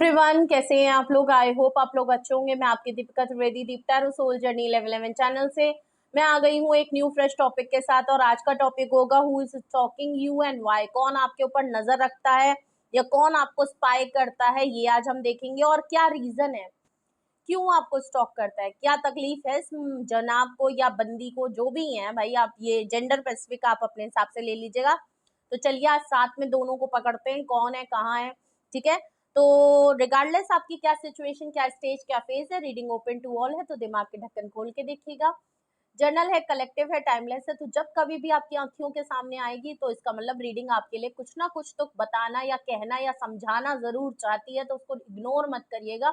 Everyone, कैसे हैं आप लोग। आई होप आप लोग अच्छे होंगे। मैं आपकी Deepika Trivedi, Deep tarot soul journey level 11 channel से मैं आ गई हूँ एक न्यू फ्रेश टॉपिक के साथ। और आज का टॉपिक होगा who is stalking you and why. कौन आपके ऊपर नजर रखता है या कौन आपको स्पाई करता है, ये आज हम देखेंगे। और क्या रीजन है, क्यों आपको स्टॉक करता है, क्या तकलीफ है इस जनाब को या बंदी को, जो भी है भाई। आप ये जेंडर स्पेसिफिक आप अपने हिसाब से ले लीजिएगा। तो चलिए आज साथ में दोनों को पकड़ते हैं, कौन है कहाँ है। ठीक है, तो रिगार्डलेस आपकी क्या सिचुएशन, क्या स्टेज, क्या फेज है, रीडिंग ओपन टू ऑल है, तो दिमाग के ढक्कन खोल के देखिएगा। जर्नल है, कलेक्टिव है, टाइमलेस है, तो जब कभी भी आपकी आंखों के सामने आएगी तो इसका मतलब रीडिंग आपके लिए कुछ ना कुछ तो बताना या कहना या समझाना जरूर चाहती है, तो उसको इग्नोर मत करिएगा।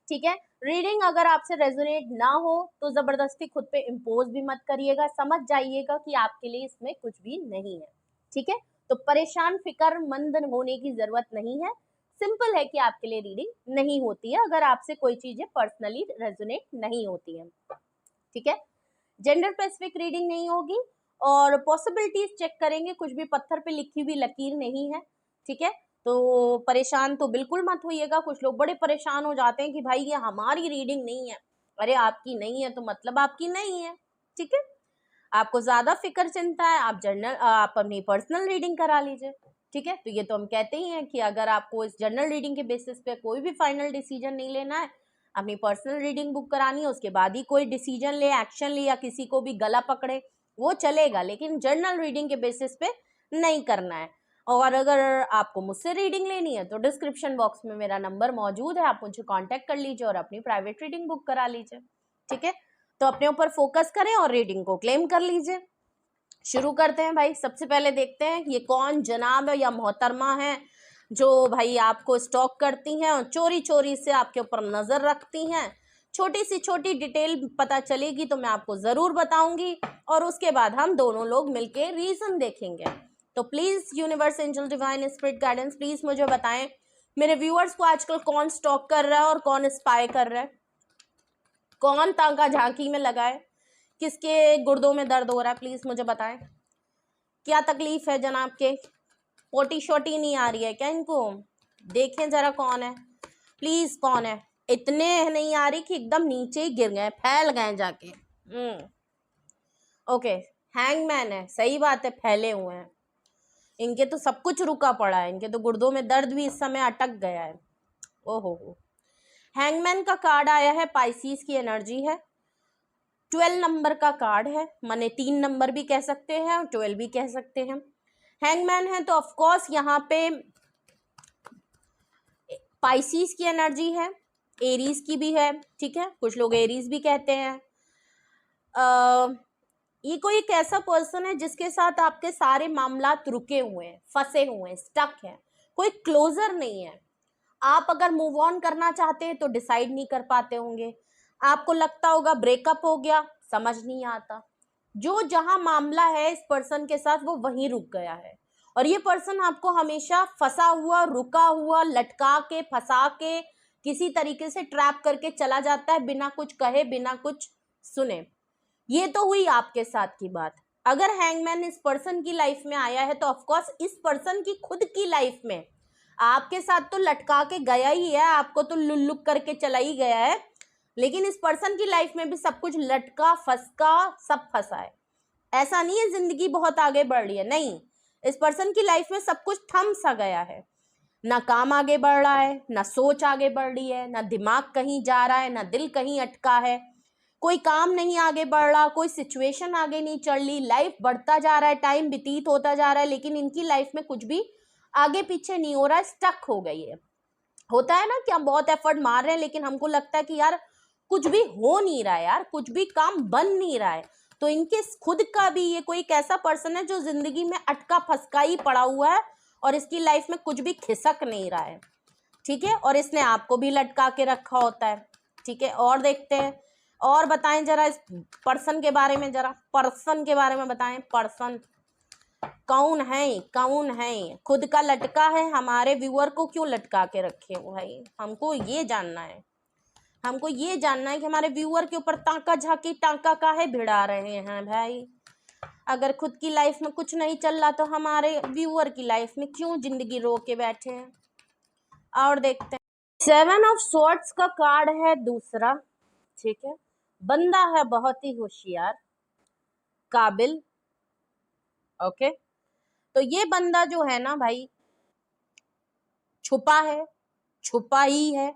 ठीक है, रीडिंग अगर आपसे रेजोनेट ना हो तो जबरदस्ती खुद पे इम्पोज भी मत करिएगा। समझ जाइएगा कि आपके लिए इसमें कुछ भी नहीं है। ठीक है, तो परेशान फिक्रमंद होने की जरूरत नहीं है। सिंपल है कि आपके लिए रीडिंग नहीं होती है अगर आपसे कोई चीजें पर्सनली रेजोनेट नहीं होती है। ठीक है, जेंडर स्पेसिफिक रीडिंग नहीं होगी और पॉसिबिलिटीज चेक करेंगे, कुछ भी पत्थर पे लिखी हुई लकीर नहीं है। ठीक है, तो परेशान तो बिल्कुल मत होइएगा। कुछ लोग बड़े परेशान हो जाते हैं कि भाई ये हमारी रीडिंग नहीं है। अरे आपकी नहीं है तो मतलब आपकी नहीं है। ठीक है, आपको ज्यादा फिक्र चिंता है, आप अपनी पर्सनल रीडिंग करा लीजिए। ठीक है, तो ये तो हम कहते ही हैं कि अगर आपको इस जर्नल रीडिंग के बेसिस पे कोई भी फाइनल डिसीजन नहीं लेना है, अपनी पर्सनल रीडिंग बुक करानी है, उसके बाद ही कोई डिसीजन ले, एक्शन ले या किसी को भी गला पकड़े, वो चलेगा, लेकिन जर्नल रीडिंग के बेसिस पे नहीं करना है। और अगर आपको मुझसे रीडिंग लेनी है तो डिस्क्रिप्शन बॉक्स में मेरा नंबर मौजूद है, आप मुझे कांटेक्ट कर लीजिए और अपनी प्राइवेट रीडिंग बुक करा लीजिए। ठीक है, तो अपने ऊपर फोकस करें और रीडिंग को क्लेम कर लीजिए। शुरू करते हैं भाई। सबसे पहले देखते हैं ये कौन जनाब या मोहतरमा है जो भाई आपको स्टॉक करती हैं और चोरी चोरी से आपके ऊपर नजर रखती हैं। छोटी सी छोटी डिटेल पता चलेगी तो मैं आपको जरूर बताऊंगी और उसके बाद हम दोनों लोग मिलके रीजन देखेंगे। तो please universe, angel, divine spirit guidance, please मुझे बताएं मेरे व्यूअर्स को आजकल कौन स्टॉक कर रहा है और कौन स्पाई कर रहा है, कौन तांगा झांकी में लगा है, किसके गुर्दों में दर्द हो रहा है, प्लीज मुझे बताएं। क्या तकलीफ है जनाब के, पोटी शोटी नहीं आ रही है क्या इनको, देखें जरा कौन है प्लीज, कौन है। इतने नहीं आ रही कि एकदम नीचे ही गिर गए, फैल गए जाके। ओके, हैंगमैन है, सही बात है, फैले हुए हैं। इनके तो सब कुछ रुका पड़ा है, इनके तो गुर्दों में दर्द भी इस समय अटक गया है। ओहो, हैंगमैन का कार्ड आया है, पाइसिस की एनर्जी है, 12 नंबर का कार्ड है, माने 3 नंबर भी कह सकते हैं और 12 भी कह सकते हैं। हैंगमैन है तो ऑफकोर्स यहाँ पे पाइसिस की एनर्जी है, एरीज की भी है। ठीक है, कुछ लोग एरीज भी कहते हैं। ये कोई एक ऐसा पर्सन है जिसके साथ आपके सारे मामलात रुके हुए हैं, फंसे हुए हैं, स्टक हैं, कोई क्लोजर नहीं है। आप अगर मूव ऑन करना चाहते हैं तो डिसाइड नहीं कर पाते होंगे। आपको लगता होगा ब्रेकअप हो गया, समझ नहीं आता। जो जहां मामला है इस पर्सन के साथ वो वहीं रुक गया है और ये पर्सन आपको हमेशा फंसा हुआ, रुका हुआ, लटका के, फंसा के, किसी तरीके से ट्रैप करके चला जाता है, बिना कुछ कहे, बिना कुछ सुने। ये तो हुई आपके साथ की बात। अगर हैंगमैन इस पर्सन की लाइफ में आया है तो ऑफकोर्स इस पर्सन की खुद की लाइफ में आपके साथ तो लटका के गया ही है, आपको तो लुल्लुक करके चला ही गया है, लेकिन इस पर्सन की लाइफ में भी सब कुछ लटका फसका सब फंसा है। ऐसा नहीं है जिंदगी बहुत आगे बढ़ रही है, नहीं, इस पर्सन की लाइफ में सब कुछ थम सा गया है। ना काम आगे बढ़ रहा है, ना सोच आगे बढ़ रही है, ना दिमाग कहीं जा रहा है, ना दिल कहीं अटका है। कोई काम नहीं आगे बढ़ रहा, कोई सिचुएशन आगे नहीं चल रही, लाइफ बढ़ता जा रहा है, टाइम व्यतीत होता जा रहा है, लेकिन इनकी लाइफ में कुछ भी आगे पीछे नहीं हो रहा है, स्टक हो गई है। होता है ना कि हम बहुत एफर्ट मार रहे हैं लेकिन हमको लगता है कि यार कुछ भी हो नहीं रहा है, यार कुछ भी काम बन नहीं रहा है। तो इनके खुद का भी ये कोई एक ऐसा पर्सन है जो जिंदगी में अटका फसका ही पड़ा हुआ है और इसकी लाइफ में कुछ भी खिसक नहीं रहा है। ठीक है, और इसने आपको भी लटका के रखा होता है। ठीक है, और देखते हैं, और बताएं जरा इस पर्सन के बारे में, जरा पर्सन के बारे में बताएं। पर्सन कौन है, कौन है, खुद का लटका है, हमारे व्यूअर को क्यों लटका के रखे हो भाई, हमको ये जानना है। हमको ये जानना है कि हमारे व्यूअर के ऊपर ताका झाकी टांका काहे भिड़ा रहे हैं भाई। अगर खुद की लाइफ में कुछ नहीं चल रहा तो हमारे व्यूअर की लाइफ में क्यों जिंदगी रो के बैठे हैं। और देखते हैं सेवन ऑफ स्वॉर्ड्स का कार्ड है दूसरा, ठीक है। बंदा है बहुत ही होशियार, काबिल, ओके। तो ये बंदा जो है ना भाई, छुपा है, छुपा ही है।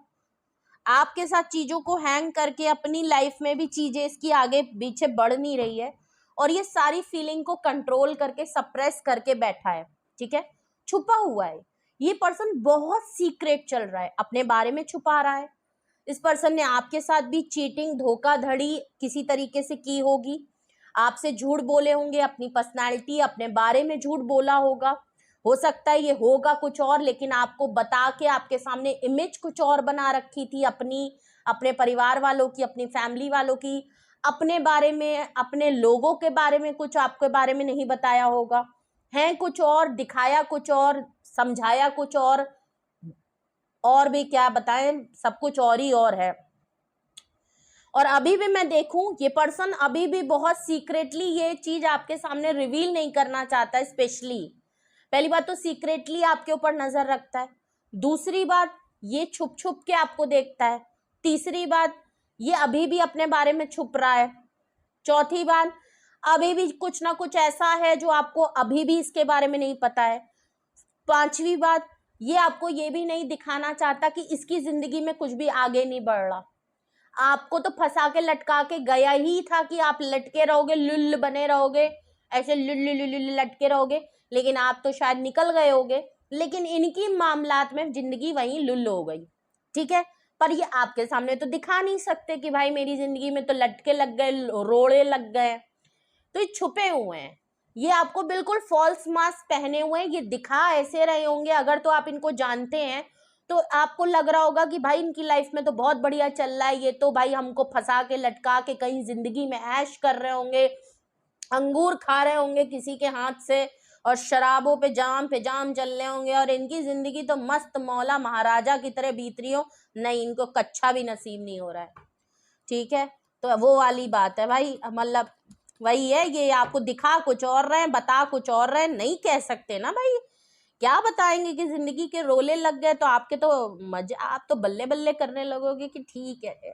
आपके साथ चीजों को हैंग करके अपनी लाइफ में भी चीजें इसकी आगे पीछे बढ़ नहीं रही है, और ये सारी फीलिंग को कंट्रोल करके सप्रेस करके बैठा है, ठीक है। छुपा हुआ है। ये पर्सन बहुत सीक्रेट चल रहा है, अपने बारे में छुपा रहा है। इस पर्सन ने आपके साथ भी चीटिंग, धोखाधड़ी किसी तरीके से की होगी, आपसे झूठ बोले होंगे, अपनी पर्सनालिटी, अपने बारे में झूठ बोला होगा। हो सकता है ये होगा कुछ और, लेकिन आपको बता के आपके सामने इमेज कुछ और बना रखी थी अपनी, अपने परिवार वालों की, अपनी फैमिली वालों की, अपने बारे में, अपने लोगों के बारे में कुछ आपके बारे में नहीं बताया होगा, है कुछ और, दिखाया कुछ और, समझाया कुछ और भी क्या बताएं, सब कुछ और ही और है। और अभी भी मैं देखूं, ये पर्सन अभी भी बहुत सीक्रेटली ये चीज आपके सामने रिवील नहीं करना चाहता है। स्पेशली पहली बात तो सीक्रेटली आपके ऊपर नजर रखता है, दूसरी बात ये छुप छुप के आपको देखता है, तीसरी बात ये अभी भी अपने बारे में छुप रहा है, चौथी बात अभी भी कुछ ना कुछ ऐसा है जो आपको अभी भी इसके बारे में नहीं पता है, पांचवी बात ये आपको ये भी नहीं दिखाना चाहता कि इसकी जिंदगी में कुछ भी आगे नहीं बढ़ रहा। आपको तो फंसा के लटका के गया ही था कि आप लटके रहोगे, लुल्ल बने रहोगे, ऐसे लुल्ल लुल्ल लटके रहोगे, लेकिन आप तो शायद निकल गए होगे। लेकिन इनकी मामलात में जिंदगी वहीं लुल्ल हो गई, ठीक है। पर ये आपके सामने तो दिखा नहीं सकते कि भाई मेरी जिंदगी में तो लटके लग गए, रोड़े लग गए, तो ये छुपे हुए हैं। ये आपको बिल्कुल फॉल्स मास्क पहने हुए हैं, ये दिखा ऐसे रहे होंगे। अगर तो आप इनको जानते हैं तो आपको लग रहा होगा कि भाई इनकी लाइफ में तो बहुत बढ़िया चल रहा है, ये तो भाई हमको फंसा के लटका के कहीं जिंदगी में ऐश कर रहे होंगे, अंगूर खा रहे होंगे किसी के हाथ से, और शराबों पे जाम चल रहे होंगे, और इनकी जिंदगी तो मस्त मौला महाराजा की तरह बीत रही हो। नहीं, इनको कच्चा भी नसीब नहीं हो रहा है, ठीक है। तो वो वाली बात है भाई, मतलब वही है, ये आपको दिखा कुछ और रहे हैं, बता कुछ और रहे हैं, नहीं कह सकते ना भाई। क्या बताएंगे कि जिंदगी के रोले लग गए तो आपके तो मजे, आप तो बल्ले बल्ले करने लगोगे कि ठीक है,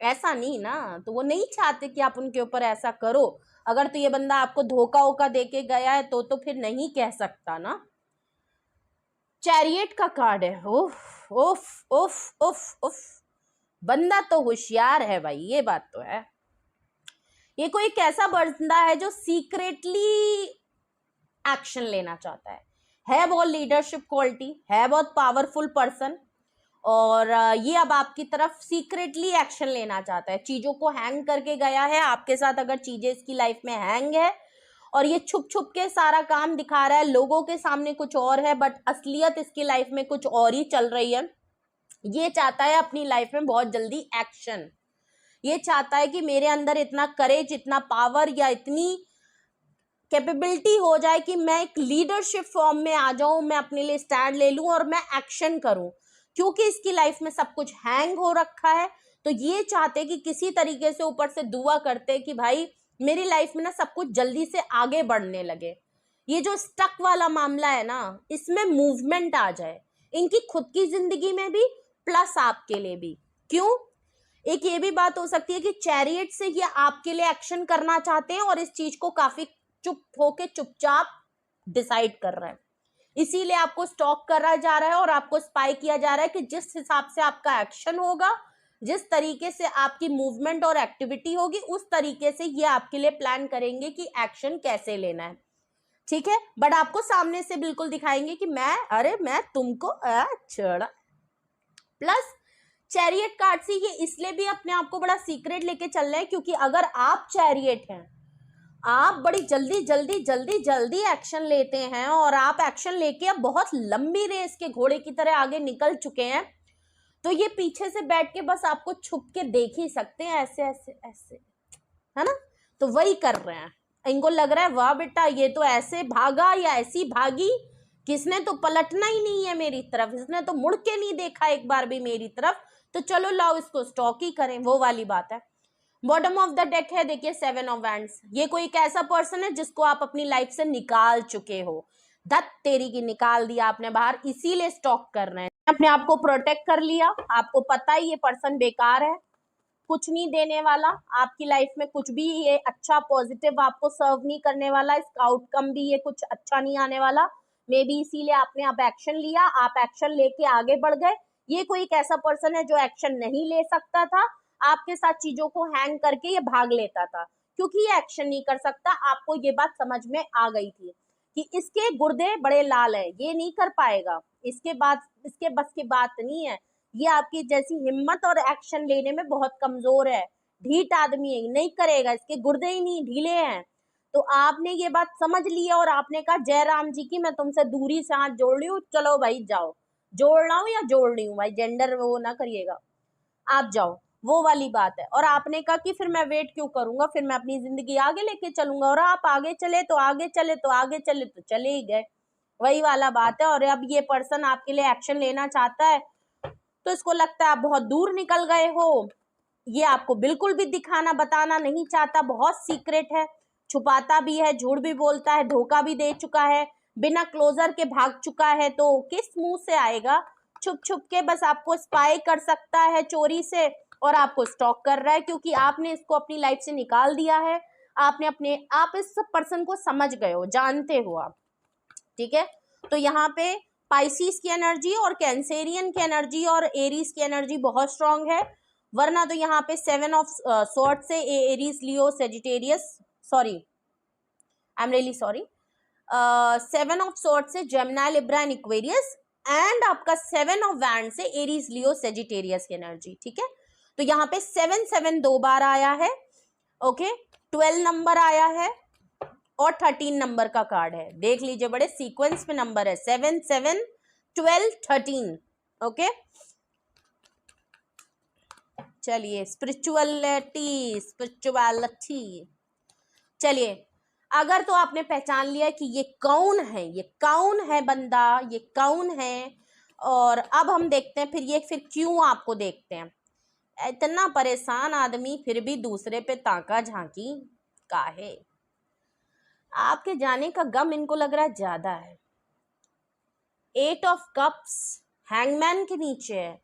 ऐसा नहीं ना। तो वो नहीं चाहते कि आप उनके ऊपर ऐसा करो। अगर तो ये बंदा आपको धोखा वोखा देके गया है तो फिर नहीं कह सकता ना। चैरियट का कार्ड है, उफ उफ उफ उफ उफ। बंदा तो होशियार है भाई, ये बात तो है। ये कोई ऐसा बंदा है जो सीक्रेटली एक्शन लेना चाहता है बहुत लीडरशिप क्वालिटी, है बहुत पावरफुल पर्सन, और ये अब आपकी तरफ सीक्रेटली एक्शन लेना चाहता है। चीजों को हैंग करके गया है आपके साथ, अगर चीजें इसकी लाइफ में हैंग है, और ये छुप छुप के सारा काम दिखा रहा है, लोगों के सामने कुछ और है बट असलियत इसकी लाइफ में कुछ और ही चल रही है। ये चाहता है अपनी लाइफ में बहुत जल्दी एक्शन, ये चाहता है कि मेरे अंदर इतना करेज, इतना पावर या इतनी कैपेबिलिटी हो जाए कि मैं एक लीडरशिप फॉर्म में आ जाऊं, मैं अपने लिए स्टैंड ले लूं और मैं एक्शन करूं। क्योंकि इसकी लाइफ में सब कुछ हैंग हो रखा है, तो ये चाहते कि किसी तरीके से ऊपर से दुआ करते कि भाई मेरी लाइफ में ना सब कुछ जल्दी से आगे बढ़ने लगे। ये जो स्टक वाला मामला है ना, इसमें मूवमेंट आ जाए इनकी खुद की जिंदगी में भी, प्लस आपके लिए भी। क्यों? एक ये भी बात हो सकती है कि चैरियट से ये आपके लिए एक्शन करना चाहते हैं और इस चीज को काफी चुप होके चुपचाप डिसाइड कर रहा है, इसीलिए आपको स्टॉक करा जा रहा है और आपको स्पाई किया जा रहा है कि जिस हिसाब से आपका एक्शन होगा, जिस तरीके से आपकी मूवमेंट और एक्टिविटी होगी, उस तरीके से ये आपके लिए प्लान करेंगे कि एक्शन कैसे लेना है, ठीक है। बट आपको सामने से बिल्कुल दिखाएंगे कि मैं तुमको छोड़ा। प्लस चैरियट कार्ड से ये इसलिए भी अपने आप को बड़ा सीक्रेट लेके चल रहे हैं क्योंकि अगर आप चैरियट हैं, आप बड़ी जल्दी जल्दी जल्दी जल्दी एक्शन लेते हैं और आप एक्शन लेके अब बहुत लंबी रेस के घोड़े की तरह आगे निकल चुके हैं, तो ये पीछे से बैठ के बस आपको छुप के देख ही सकते हैं, ऐसे ऐसे ऐसे, है ना। तो वही कर रहे हैं, इनको लग रहा है वाह बेटा ये तो ऐसे भागा या ऐसी भागी, किसने तो पलटना ही नहीं है मेरी तरफ, इसने तो मुड़ के नहीं देखा एक बार भी मेरी तरफ, तो चलो लाओ इसको स्टॉक ही करें, वो वाली बात है। बॉटम ऑफ द डेक है, देखिए 7 ऑफ वैंड्स। ये कोई एक ऐसा पर्सन है जिसको आप अपनी लाइफ से निकाल चुके हो, धत तेरी की निकाल दिया आपने बाहर, इसीलिए स्टॉक कर रहे हैं। अपने आप को प्रोटेक्ट कर लिया, आपको पता है ये पर्सन बेकार है, कुछ नहीं देने वाला आपकी लाइफ में, कुछ भी ये अच्छा पॉजिटिव आपको सर्व नहीं करने वाला, इसका आउटकम भी ये कुछ अच्छा नहीं आने वाला। मे बी इसीलिए आपने अब एक्शन लिया, आप एक्शन लेके आगे बढ़ गए। ये कोई एक ऐसा पर्सन है जो एक्शन नहीं ले सकता था, आपके साथ चीजों को हैंग करके ये भाग लेता था, क्योंकि ये एक्शन नहीं कर सकता। आपको ये बात समझ में आ गई थी कि इसके गुर्दे बड़े लाल है, ये नहीं कर पाएगा, इसके बस की बात नहीं है, ये आपकी जैसी हिम्मत और एक्शन लेने में बहुत कमजोर है, ढीठ आदमी है, नहीं करेगा, इसके गुर्दे ही नहीं, ढीले हैं। तो आपने ये बात समझ ली और आपने कहा जय राम जी की, मैं तुमसे दूरी से हाथ जोड़ रही हूँ, चलो भाई जाओ। जोड़ रहा हूँ या जोड़ रही हूँ भाई, जेंडर वो ना करिएगा, आप जाओ, वो वाली बात है। और आपने कहा कि फिर मैं वेट क्यों करूंगा, फिर मैं अपनी जिंदगी आगे लेके चलूंगा, और आप आगे चले तो आगे चले तो आगे चले तो चले ही गए, वही वाला बात है। और अब ये पर्सन आपके लिए एक्शन लेना चाहता है, तो इसको लगता है आप बहुत दूर निकल गए हो, ये आपको बिल्कुल भी दिखाना बताना नहीं चाहता, बहुत सीक्रेट है, छुपाता भी है, झूठ भी बोलता है, धोखा भी दे चुका है, बिना क्लोजर के भाग चुका है, तो किस मुंह से आएगा, छुप छुप के बस आपको स्पाई कर सकता है चोरी से, और आपको स्टॉक कर रहा है, क्योंकि आपने इसको अपनी लाइफ से निकाल दिया है, आप इस पर्सन को समझ गए हो, जानते हो आप, ठीक है। तो यहाँ पे पाइसिस की एनर्जी और कैंसेरियन की एनर्जी और एरीज की एनर्जी बहुत स्ट्रांग है, वरना तो यहाँ पे 7 ऑफ सॉर्ड से Aries, Leo, Sagittarius, sorry I am really sorry, 7 of sword से Gemini, Libra and Aquarius, and आपका 7 ऑफ वैंड से एरीज, लियो, सेजिटेरियस की एनर्जी, ठीक है। तो यहाँ पे 7 2 बार आया है, ओके, 12 नंबर आया है, और 13 नंबर का कार्ड है, देख लीजिए, बड़े सीक्वेंस में नंबर है, 7 7 12 13, ओके। चलिए, स्पिरिचुअलिटी, चलिए, अगर तो आपने पहचान लिया कि ये कौन है, ये कौन है बंदा, ये कौन है, और अब हम देखते हैं फिर क्यों आपको देखते हैं, इतना परेशान आदमी फिर भी दूसरे पे ताका झांकी काहे, आपके जाने का गम इनको लग रहा है ज्यादा है। 8 ऑफ कप्स हैंगमैन के नीचे है,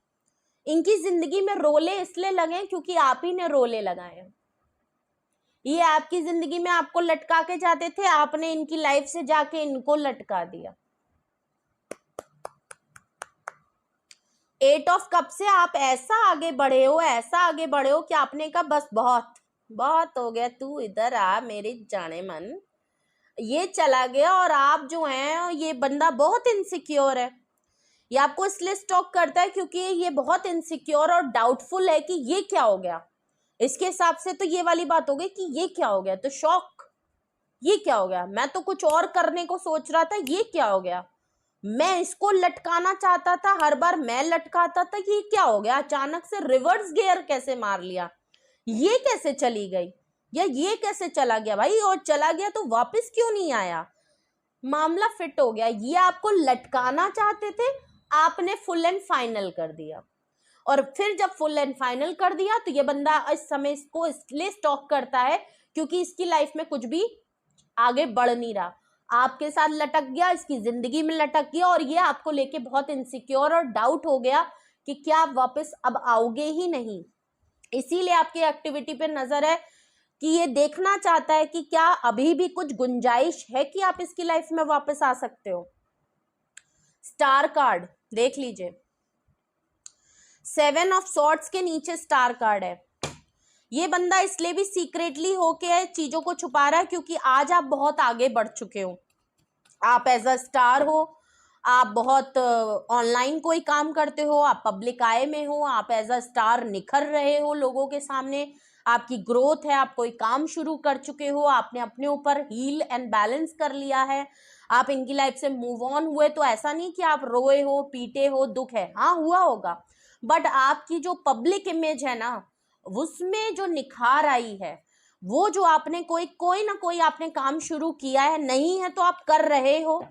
इनकी जिंदगी में रोले इसलिए लगे क्योंकि आप ही ने रोले लगाए, ये आपकी जिंदगी में आपको लटका के जाते थे, आपने इनकी लाइफ से जाके इनको लटका दिया। 8 ऑफ कप से आप ऐसा आगे बढ़े हो कि आपने कहा बस बहुत बहुत हो गया, तू इधर आ मेरे जाने मन, ये चला गया। और आप जो हैं, ये बंदा बहुत इनसिक्योर है, ये आपको इसलिए स्टॉक करता है क्योंकि ये बहुत इनसिक्योर और डाउटफुल है कि ये क्या हो गया, इसके हिसाब से तो ये वाली बात हो गई कि ये क्या हो गया, तो शॉक, ये क्या हो गया, मैं तो कुछ और करने को सोच रहा था, ये क्या हो गया, मैं इसको लटकाना चाहता था, हर बार मैं लटकाता था, ये क्या हो गया, अचानक से रिवर्स गियर कैसे मार लिया, ये कैसे चली गई, या ये कैसे चला गया भाई, और चला गया तो वापस क्यों नहीं आया, मामला फिट हो गया। ये आपको लटकाना चाहते थे, आपने फुल एंड फाइनल कर दिया, और फिर जब फुल एंड फाइनल कर दिया तो ये बंदा इस समय इसको इसलिए स्टॉक करता है क्योंकि इसकी लाइफ में कुछ भी आगे बढ़ नहीं रहा, आपके साथ लटक गया, इसकी जिंदगी में लटक गया, और ये आपको लेके बहुत इनसिक्योर और डाउट हो गया कि क्या आप वापस अब आओगे ही नहीं, इसीलिए आपकी एक्टिविटी पे नजर है कि ये देखना चाहता है कि क्या अभी भी कुछ गुंजाइश है कि आप इसकी लाइफ में वापस आ सकते हो। स्टार कार्ड देख लीजिए, 7 ऑफ सॉर्ड्स के नीचे स्टार कार्ड है, ये बंदा इसलिए भी सीक्रेटली होके चीजों को छुपा रहा है क्योंकि आज आप बहुत आगे बढ़ चुके हो, आप एज अ स्टार हो, आप बहुत ऑनलाइन कोई काम करते हो, आप पब्लिक आय में हो, आप एज अ स्टार निखर रहे हो लोगों के सामने, आपकी ग्रोथ है, आप कोई काम शुरू कर चुके हो, आपने अपने ऊपर हील एंड बैलेंस कर लिया है, आप इनकी लाइफ से मूव ऑन हुए, तो ऐसा नहीं कि आप रोए हो, पीटे हो, दुख है, हाँ हुआ होगा, बट आपकी जो पब्लिक इमेज है ना, उसमें जो निखार आई है, वो जो आपने कोई ना कोई आपने काम शुरू किया है, नहीं है तो आप कर रहे हो,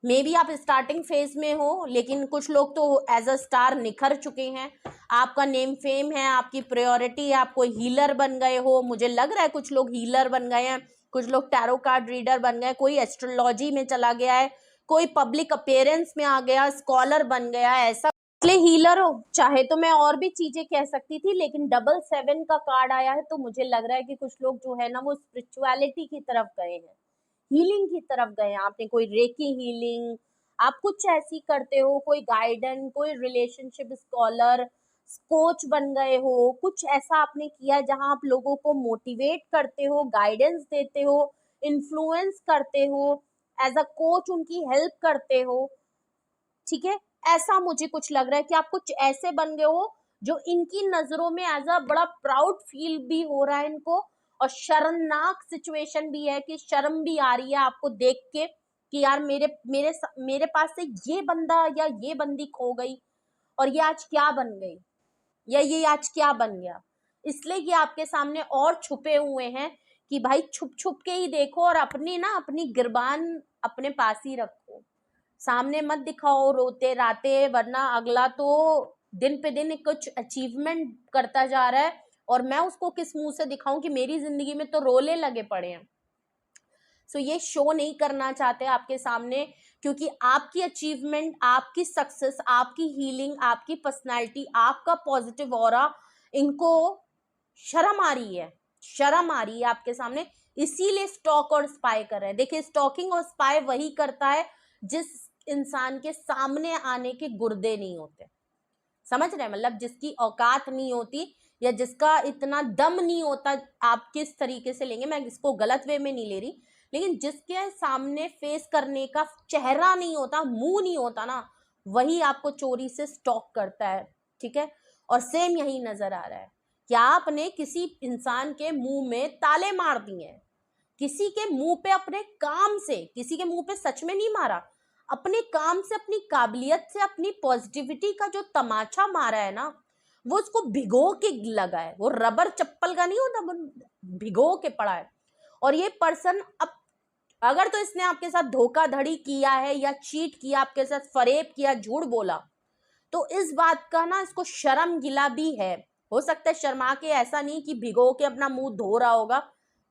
मे बी आप स्टार्टिंग फेज में हो, लेकिन कुछ लोग तो एज अ स्टार निखर चुके हैं, आपका नेम फेम है, आपकी प्रायोरिटी है, आप कोई हीलर बन गए हो, मुझे लग रहा है कुछ लोग हीलर बन गए हैं, कुछ लोग टैरो कार्ड रीडर बन गए, कोई एस्ट्रोलॉजी में चला गया है, कोई पब्लिक अपीयरेंस में आ गया, स्कॉलर बन गया, ऐसा इसलिए हीलर हो, चाहे तो मैं और भी चीजें कह सकती थी, लेकिन 777 का कार्ड आया है तो मुझे लग रहा है कि कुछ लोग जो है ना वो स्पिरिचुअलिटी की तरफ गए हैं, हीलिंग की तरफ गए हैं। आपने कोई रेकी हीलिंग, आप कुछ ऐसी करते हो, कोई गाइडेंस, कोई रिलेशनशिप स्कॉलर, कोच बन गए हो, कुछ ऐसा आपने किया जहां आप लोगों को मोटिवेट करते हो, गाइडेंस देते हो, इन्फ्लुएंस करते हो, एज अ कोच उनकी हेल्प करते हो। ठीक है, ऐसा मुझे कुछ लग रहा है कि आप कुछ ऐसे बन गए हो जो इनकी नजरों में एज अ बड़ा प्राउड फील भी हो रहा है इनको, और शर्मनाक सिचुएशन भी है कि शर्म भी आ रही है आपको देख के कि यार मेरे मेरे मेरे पास से ये बंदा या ये बंदी खो गई, और ये आज क्या बन गई, या ये आज क्या बन गया। इसलिए ये आपके सामने और छुपे हुए हैं कि भाई छुप छुप के ही देखो, और अपनी गिरबान अपने पास ही रखो, सामने मत दिखाओ रोते राते, वरना अगला तो दिन पे दिन कुछ अचीवमेंट करता जा रहा है और मैं उसको किस मुंह से दिखाऊं कि मेरी जिंदगी में तो रोले लगे पड़े हैं। सो ये शो नहीं करना चाहते आपके सामने, क्योंकि आपकी अचीवमेंट, आपकी सक्सेस, आपकी हीलिंग, आपकी पर्सनालिटी, आपका पॉजिटिव ऑरा, इनको शर्म आ रही है, शर्म आ रही है आपके सामने, इसीलिए स्टॉक और स्पाई कर रहे हैं। देखिए, स्टॉकिंग और स्पाई वही करता है जिस इंसान के सामने आने के गुर्दे नहीं होते, समझ रहे हैं, मतलब जिसकी औकात नहीं होती या जिसका इतना दम नहीं होता। आप किस तरीके से लेंगे, मैं इसको गलत वे में नहीं ले रही, लेकिन जिसके सामने फेस करने का चेहरा नहीं होता, मुंह नहीं होता ना, वही आपको चोरी से स्टॉक करता है। ठीक है, और सेम यही नजर आ रहा है कि आपने किसी इंसान के मुंह में ताले मार दिए हैं, किसी के मुंह पे अपने काम से, किसी के मुंह पे सच में नहीं मारा, अपने काम से, अपनी काबिलियत से, अपनी पॉजिटिविटी का जो तमाचा मारा है ना, वो उसको भिगो के लगा है, वो रबर चप्पल का नहीं होता, भिगो के पड़ा है। और ये पर्सन अब अगर तो इसने आपके साथ धोखाधड़ी किया है या चीट किया, आपके साथ फरेब किया, झूठ बोला, तो इस बात का ना इसको शर्म गिला भी है। हो सकता है शर्मा के, ऐसा नहीं कि भिगो के अपना मुंह धो रहा होगा,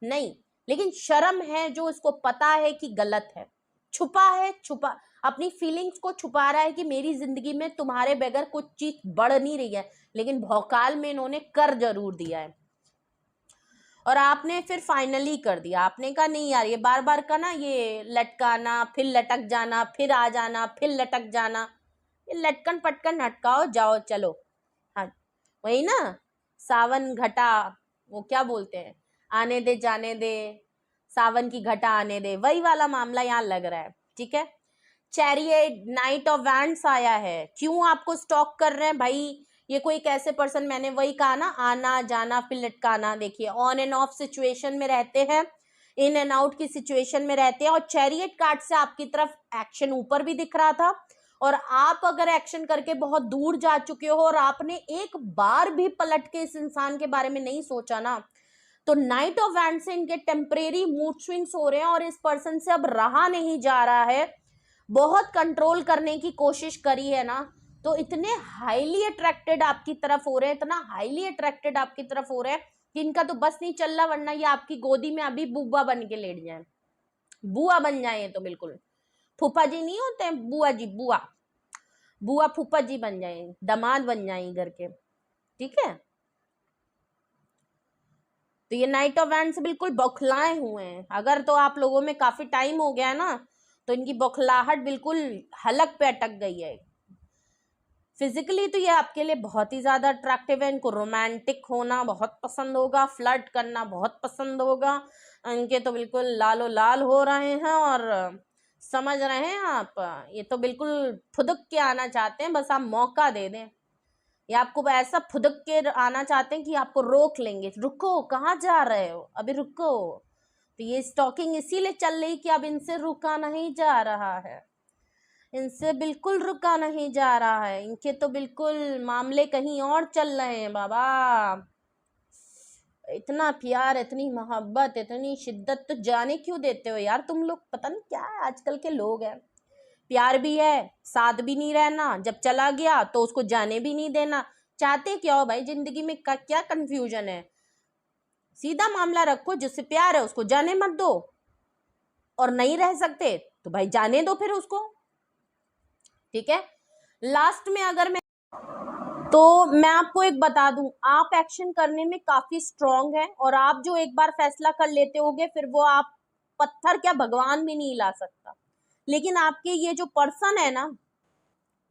नहीं, लेकिन शर्म है जो इसको पता है कि गलत है, छुपा है, छुपा अपनी फीलिंग्स को छुपा रहा है कि मेरी जिंदगी में तुम्हारे बगैर कुछ चीज बढ़ नहीं रही है, लेकिन भौकाल में इन्होंने कर जरूर दिया है। और आपने फिर फाइनली कर दिया, आपने कहा नहीं यार, ये बार बार का ना, ये लटकाना, फिर लटक जाना, फिर आ जाना, फिर लटक जाना, ये लटकन पटकन हटकाओ, जाओ चलो। हाँ, वही ना, सावन घटा, वो क्या बोलते हैं, आने दे जाने दे, सावन की घटा आने दे, वही वाला मामला यहाँ लग रहा है। ठीक है, चैरियट, नाइट ऑफ वैंड्स आया है, क्यों आपको स्टॉक कर रहे हैं भाई, ये कोई कैसे पर्सन, मैंने वही कहा ना, आना जाना फिर लटकाना, देखिए ऑन एंड ऑफ सिचुएशन में रहते हैं, इन एंड आउट की सिचुएशन में रहते हैं, और चैरियट कार्ड से आपकी तरफ एक्शन ऊपर भी दिख रहा था, और आप अगर एक्शन करके बहुत दूर जा चुके हो और आपने एक बार भी पलट के इस इंसान के बारे में नहीं सोचा ना, तो नाइट ऑफ वैंड से इनके टेम्परेरी मूड स्विंग्स हो रहे हैं और इस पर्सन से अब रहा नहीं जा रहा है, बहुत कंट्रोल करने की कोशिश करी है ना, तो इतने हाईली अट्रैक्टेड आपकी तरफ हो रहे हैं, इतना हाईली अट्रैक्टेड आपकी तरफ हो रहे हैं कि इनका तो बस नहीं चल रहा, वरना ये आपकी गोदी में अभी बुआ बन के लेट जाए, बुआ बन जाए, तो बिल्कुल फूफा जी नहीं होते हैं, बुआ जी, बुआ बुआ फूफा जी बन जाए, दामाद बन जाए घर के। ठीक है, तो ये नाइट ऑफ वैंड से बिल्कुल बौखलाए हुए हैं, अगर तो आप लोगों में काफी टाइम हो गया है ना, तो इनकी बौखलाहट बिल्कुल हलक पे अटक गई है। फिजिकली तो ये आपके लिए बहुत ही ज्यादा अट्रैक्टिव है, इनको रोमांटिक होना बहुत पसंद होगा, फ्लर्ट करना बहुत पसंद होगा, इनके तो बिल्कुल लालो लाल हो रहे हैं, और समझ रहे हैं आप, ये तो बिल्कुल फुदक के आना चाहते हैं, बस आप मौका दे दें, या आपको ऐसा फुदक के आना चाहते हैं कि आपको रोक लेंगे, रुको कहाँ जा रहे हो, अभी रुको। तो ये स्टॉकिंग इसीलिए चल रही कि अब इनसे रुका नहीं जा रहा है, इनसे बिल्कुल रुका नहीं जा रहा है, इनके तो बिल्कुल मामले कहीं और चल रहे हैं बाबा। इतना प्यार, इतनी मोहब्बत, इतनी शिद्दत तो जाने क्यों देते हो यार तुम लोग, पता नहीं क्या है आजकल के लोग हैं, प्यार भी है, साथ भी नहीं रहना, जब चला गया तो उसको जाने भी नहीं देना, चाहते क्या हो भाई जिंदगी में, क्या कंफ्यूजन है, सीधा मामला रखो, जिससे प्यार है उसको जाने मत दो, और नहीं रह सकते तो भाई जाने दो फिर उसको। ठीक है, लास्ट में अगर मैं तो मैं आपको एक बता दूं, आप एक्शन करने में काफी स्ट्रांग हैं और आप जो एक बार फैसला कर लेते होगे फिर वो आप पत्थर क्या भगवान भी नहीं हिला सकता। लेकिन आपके ये जो पर्सन है ना,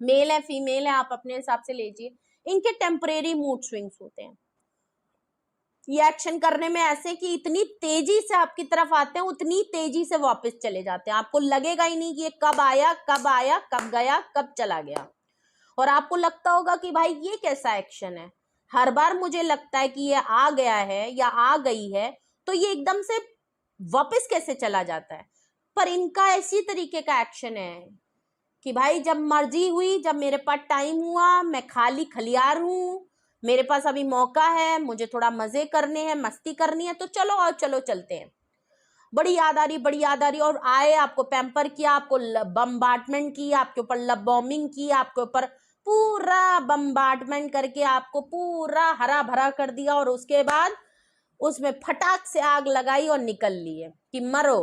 मेल है फीमेल है, आप अपने हिसाब से लीजिए, इनके टेम्परेरी मूड स्विंग्स होते हैं। ये एक्शन करने में ऐसे कि इतनी तेजी से आपकी तरफ आते हैं, उतनी तेजी से वापस चले जाते हैं। आपको लगेगा ही नहीं कि ये कब आया कब गया कब चला गया। और आपको लगता होगा कि भाई ये कैसा एक्शन है, हर बार मुझे लगता है कि ये आ गया है या आ गई है तो ये एकदम से वापस कैसे चला जाता है। पर इनका इसी तरीके का एक्शन है कि भाई जब मर्जी हुई, जब मेरे पास टाइम हुआ, मैं खाली खलियार हूँ, मेरे पास अभी मौका है, मुझे थोड़ा मजे करने हैं, मस्ती करनी है, तो चलो और चलो चलते हैं। बड़ी याद आ रही, बड़ी याद आ रही, और आए, आपको पैम्पर किया, आपको बम्बार्टमेंट की, आपके ऊपर लव बॉम्बिंग की, आपके ऊपर पूरा बम्बार्टमेंट करके आपको पूरा हरा भरा कर दिया, और उसके बाद उसमें फटाक से आग लगाई और निकल लिए कि मरो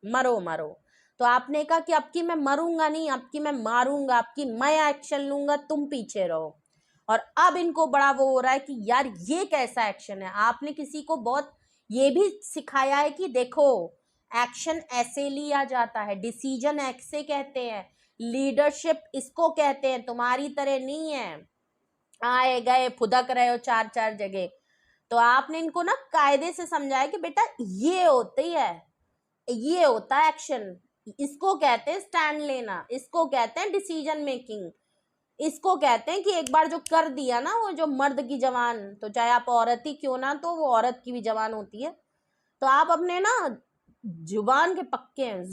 मरो मरो। तो आपने कहा कि अब की मैं मरूंगा नहीं, अब की मैं मारूंगा, अब की मैं एक्शन लूंगा, तुम पीछे रहो। और अब इनको बड़ा वो हो रहा है कि यार ये कैसा एक्शन है। आपने किसी को बहुत ये भी सिखाया है कि देखो एक्शन ऐसे लिया जाता है, डिसीजन ऐसे कहते हैं, लीडरशिप इसको कहते हैं, तुम्हारी तरह नहीं है आए गए फुदक रहे हो चार चार जगह। तो आपने इनको ना कायदे से समझाया कि बेटा ये होती है, ये होता है एक्शन, इसको कहते हैं स्टैंड लेना, इसको कहते हैं डिसीजन मेकिंग, इसको कहते हैं कि एक बार जो कर दिया ना, वो जो मर्द की जवान, तो चाहे आप औरत ही क्यों ना, तो वो औरत की भी जवान होती है। तो आप अपने ना जुबान के पक्के हैं,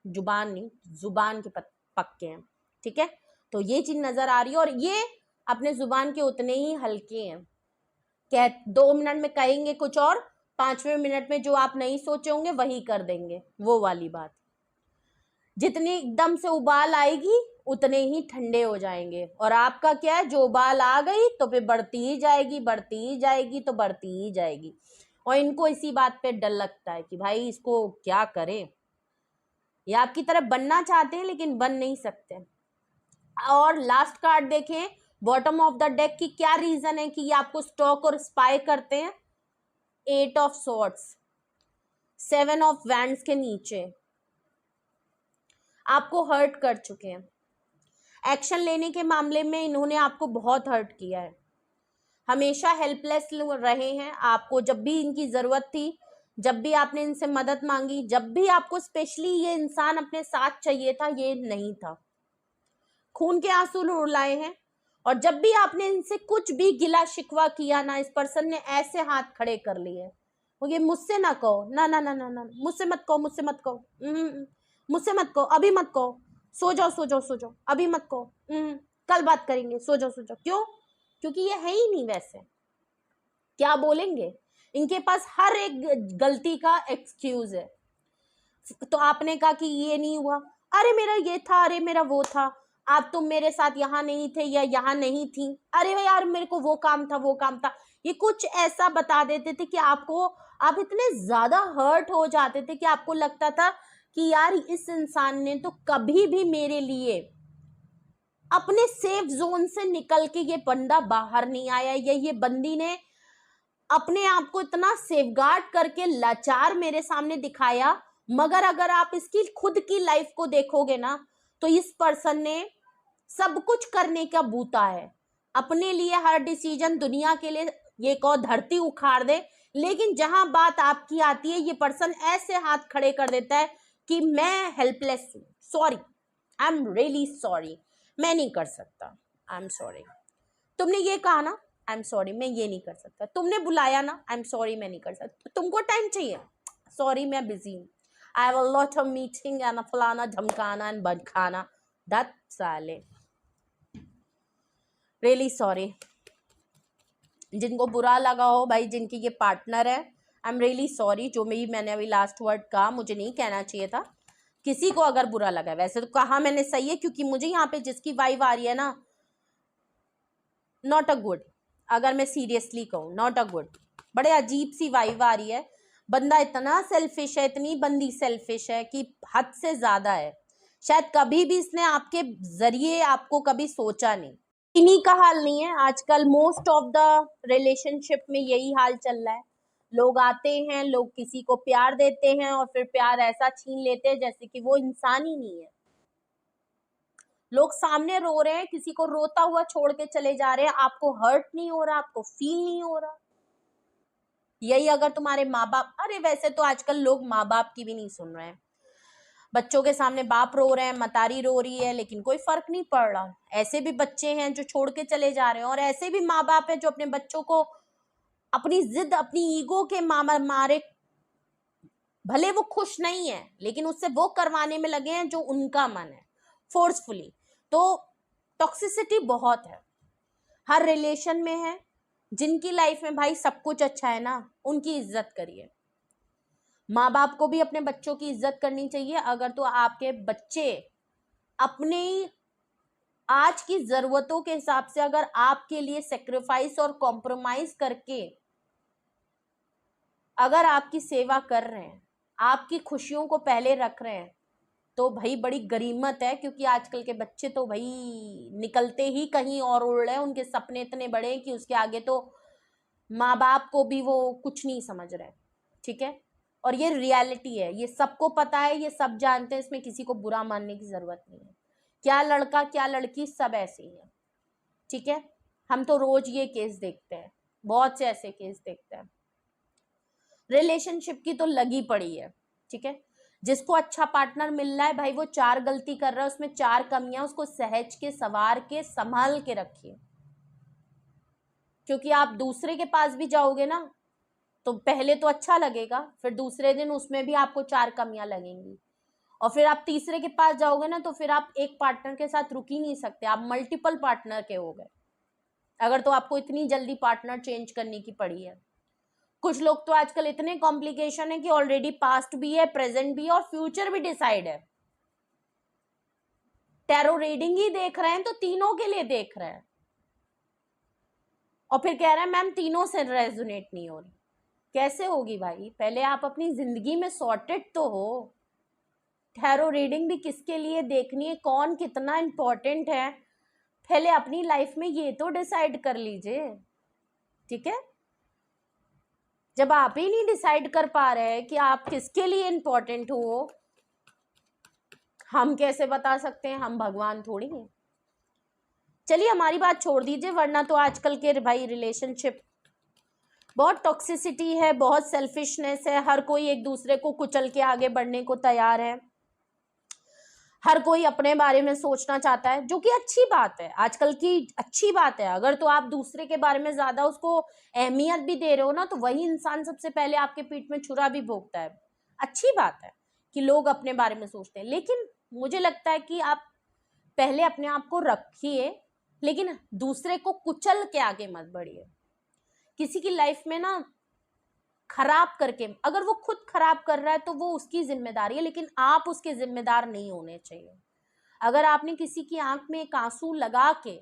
जुबान नहीं, जुबान के पक्के हैं, ठीक है। तो ये चीज नजर आ रही है, और ये अपने जुबान के उतने ही हल्के हैं। कह 2 मिनट में कहेंगे कुछ और 5वें मिनट में जो आप नहीं सोचे होंगे वही कर देंगे, वो वाली बात। जितनी एकदम से उबाल आएगी उतने ही ठंडे हो जाएंगे। और आपका क्या है, जो उबाल आ गई तो फिर बढ़ती ही जाएगी, बढ़ती ही जाएगी, तो बढ़ती ही जाएगी। और इनको इसी बात पे डर लगता है कि भाई इसको क्या करें। ये आपकी तरफ बनना चाहते हैं लेकिन बन नहीं सकते। और लास्ट कार्ड देखें बॉटम ऑफ द डेक की, क्या रीजन है कि ये आपको स्टॉक और स्पाई करते हैं। 8 ऑफ सॉर्ड्स, 7 ऑफ वैंड्स के नीचे आपको हर्ट कर चुके हैं। एक्शन लेने के मामले में इन्होंने आपको बहुत हर्ट किया है, हमेशा हेल्पलेस रहे हैं। आपको जब भी इनकी जरूरत थी, जब भी आपने इनसे मदद मांगी, जब भी आपको स्पेशली ये इंसान अपने साथ चाहिए था, ये नहीं था, खून के आंसू रुलाए हैं। और जब भी आपने इनसे कुछ भी गिला शिकवा किया ना, इस पर्सन ने ऐसे हाथ खड़े कर लिए, वो ये मुझसे ना कहो, ना ना ना ना ना, मुझसे मत कहो, मुझसे मत कहो, मुझसे मत कहो, अभी मत कहो, सो जाओ सो जाओ सो जाओ, अभी मत कहो, कल बात करेंगे, सो जाओ सो जाओ। क्यों? क्योंकि ये है ही नहीं वैसे, क्या बोलेंगे, इनके पास हर एक गलती का एक्सक्यूज है। तो आपने कहा कि ये नहीं हुआ, अरे मेरा ये था, अरे मेरा वो था, आप तुम मेरे साथ यहाँ नहीं थे या यहाँ नहीं थी, अरे भाई यार मेरे को वो काम था वो काम था। ये कुछ ऐसा बता देते थे कि आपको, आप इतने ज्यादा हर्ट हो जाते थे कि आपको लगता था कि यार इस इंसान ने तो कभी भी मेरे लिए अपने सेफ जोन से निकल के ये बंदा बाहर नहीं आया, या ये बंदी ने अपने आप को इतना सेफगार्ड करके लाचार मेरे सामने दिखाया। मगर अगर आप इसकी खुद की लाइफ को देखोगे ना, तो इस पर्सन ने सब कुछ करने का बूता है, अपने लिए हर डिसीजन, दुनिया के लिए ये कहो धरती उखाड़ दे। लेकिन जहां बात आपकी आती है, ये पर्सन ऐसे हाथ खड़े कर देता है कि मैं हेल्पलेस हूं, sorry, I am really sorry, मैं नहीं कर सकता, आई एम सॉरी, तुमने ये कहा ना, आई एम सॉरी, मैं ये नहीं कर सकता, तुमने बुलाया ना, आई एम सॉरी, मैं नहीं कर सकता, तुमको टाइम चाहिए, सॉरी मैं बिजी हूँ, I have a lot of meeting and फलाना धमकाना एंड बदखाना, दैट साले, रियली सॉरी। जिनको बुरा लगा हो भाई, जिनकी ये पार्टनर है, आई एम रियली सॉरी। जो मैंने अभी लास्ट वर्ड कहा, मुझे नहीं कहना चाहिए था, किसी को अगर बुरा लगा, वैसे तो कहा मैंने सही है, क्योंकि मुझे यहाँ पे जिसकी वाइब आ रही है ना, नॉट अ गुड, अगर मैं सीरियसली कहूँ, नॉट अ गुड, बड़े अजीब सी वाइब आ रही है। बंदा इतना सेल्फिश है, इतनी बंदी सेल्फिश है कि हद से ज्यादा है। शायद कभी भी इसने आपके जरिए आपको कभी सोचा नहीं। इन्हीं का हाल नहीं है आजकल, मोस्ट ऑफ द रिलेशनशिप में यही हाल चल रहा है। लोग आते हैं, लोग किसी को प्यार देते हैं और फिर प्यार ऐसा छीन लेते हैं जैसे कि वो इंसान ही नहीं है। लोग सामने रो रहे हैं, किसी को रोता हुआ छोड़ के चले जा रहे हैं, आपको हर्ट नहीं हो रहा, आपको फील नहीं हो रहा। यही अगर तुम्हारे माँ बाप, अरे वैसे तो आजकल लोग माँ बाप की भी नहीं सुन रहे हैं, बच्चों के सामने बाप रो रहे हैं, मतारी रो रही है, लेकिन कोई फर्क नहीं पड़ रहा। ऐसे भी बच्चे हैं जो छोड़ के चले जा रहे हैं और ऐसे भी माँ बाप हैं जो अपने बच्चों को अपनी जिद, अपनी ईगो के मारे, भले वो खुश नहीं है लेकिन उससे वो करवाने में लगे हैं जो उनका मन है, फोर्सफुली। तो टॉक्सिसिटी बहुत है, हर रिलेशन में है। जिनकी लाइफ में भाई सब कुछ अच्छा है ना, उनकी इज्जत करिए। माँ बाप को भी अपने बच्चों की इज्जत करनी चाहिए। अगर तो आपके बच्चे अपने आज की जरूरतों के हिसाब से अगर आपके लिए सेक्रीफाइस और कॉम्प्रोमाइज करके अगर आपकी सेवा कर रहे हैं, आपकी खुशियों को पहले रख रहे हैं, तो भाई बड़ी गरीमत है। क्योंकि आजकल के बच्चे तो भाई निकलते ही कहीं और उड़ रहे हैं, उनके सपने इतने बड़े हैं कि उसके आगे तो माँ बाप को भी वो कुछ नहीं समझ रहे। ठीक है, और ये रियलिटी है, ये सबको पता है, ये सब जानते हैं, इसमें किसी को बुरा मानने की जरूरत नहीं है। क्या लड़का क्या लड़की सब ऐसे ही है। ठीक है, हम तो रोज ये केस देखते हैं, बहुत से ऐसे केस देखते हैं। रिलेशनशिप की तो लगी पड़ी है। ठीक है, जिसको अच्छा पार्टनर मिल रहा है भाई, वो 4 गलती कर रहा है, उसमें 4 कमियां, उसको सहज के, सवार के, संभाल के रखिए। क्योंकि आप दूसरे के पास भी जाओगे ना, तो पहले तो अच्छा लगेगा, फिर दूसरे दिन उसमें भी आपको 4 कमियां लगेंगी, और फिर आप तीसरे के पास जाओगे ना, तो फिर आप एक पार्टनर के साथ रुक ही नहीं सकते, आप मल्टीपल पार्टनर के हो गए, अगर तो आपको इतनी जल्दी पार्टनर चेंज करने की पड़ी है। कुछ लोग तो आजकल इतने कॉम्प्लिकेशन है कि ऑलरेडी पास्ट भी है, प्रेजेंट भी है और फ्यूचर भी डिसाइड है। टैरो रीडिंग ही देख रहे हैं तो तीनों के लिए देख रहे हैं, और फिर कह रहे हैं मैम तीनों से रेजोनेट नहीं हो रही। कैसे होगी भाई, पहले आप अपनी जिंदगी में सॉर्टेड तो हो। टैरो रीडिंग भी किसके लिए देखनी है, कौन कितना इंपॉर्टेंट है, पहले अपनी लाइफ में ये तो डिसाइड कर लीजिए। ठीक है, जब आप ही नहीं डिसाइड कर पा रहे हैं कि आप किसके लिए इंपॉर्टेंट हो, हम कैसे बता सकते हैं, हम भगवान थोड़ी हैं। चलिए हमारी बात छोड़ दीजिए, वरना तो आजकल के भाई रिलेशनशिप बहुत टॉक्सिसिटी है, बहुत सेल्फिशनेस है, हर कोई एक दूसरे को कुचल के आगे बढ़ने को तैयार है, हर कोई अपने बारे में सोचना चाहता है, जो कि अच्छी बात है, आजकल की अच्छी बात है। अगर तो आप दूसरे के बारे में ज्यादा उसको अहमियत भी दे रहे हो ना, तो वही इंसान सबसे पहले आपके पीठ में छुरा भी भोगता है। अच्छी बात है कि लोग अपने बारे में सोचते हैं, लेकिन मुझे लगता है कि आप पहले अपने आप को रखिए, लेकिन दूसरे को कुचल के आगे मत बढ़िए। किसी की लाइफ में ना खराब करके, अगर वो खुद खराब कर रहा है तो वो उसकी जिम्मेदारी है, लेकिन आप उसके जिम्मेदार नहीं होने चाहिए। अगर आपने किसी की आंख में एक आंसू लगा के